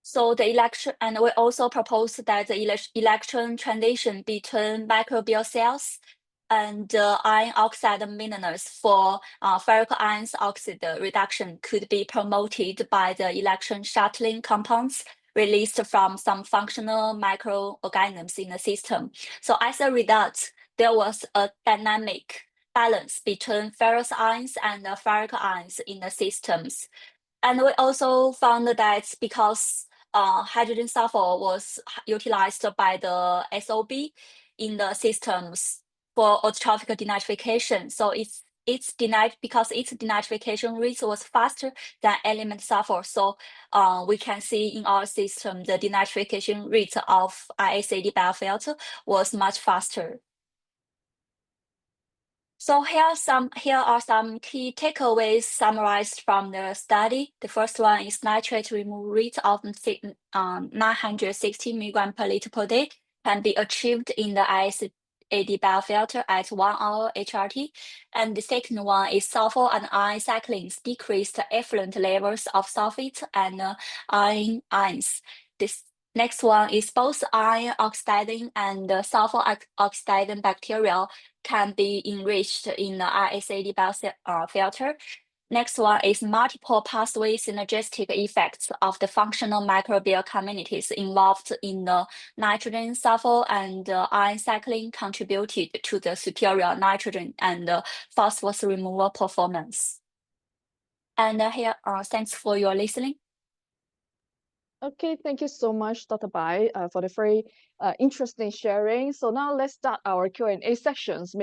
So the electron, and we also proposed that the electron transition between microbial cells and iron oxide minerals for ferric ions oxide reduction could be promoted by the electron shuttling compounds released from some functional microorganisms in the system. So as a result, there was a dynamic balance between ferrous ions and ferric ions in the systems. And we also found that because hydrogen sulfur was utilized by the SOB in the systems for autotrophic denitrification, so because its denitrification rate was faster than element sulfur. So we can see in our system the denitrification rate of ISAD biofilter was much faster. So here are some key takeaways summarized from the study. The first one is nitrate removal rate of 960 mg per liter per day can be achieved in the ISAD biofilter at 1 hour HRT. And the second one is sulfur and iron cyclings decreased effluent levels of sulfate and iron ions. This next one is both iron oxidizing and sulfur oxidizing bacteria can be enriched in the ISAD biofilter. Next one is multiple pathway synergistic effects of the functional microbial communities involved in the nitrogen, sulfur, and iron cycling contributed to the superior nitrogen and phosphorus removal performance. And here, thanks for your listening. Okay, thank you so much, Dr. Bai, for the very interesting sharing. So now let's start our Q&A sessions.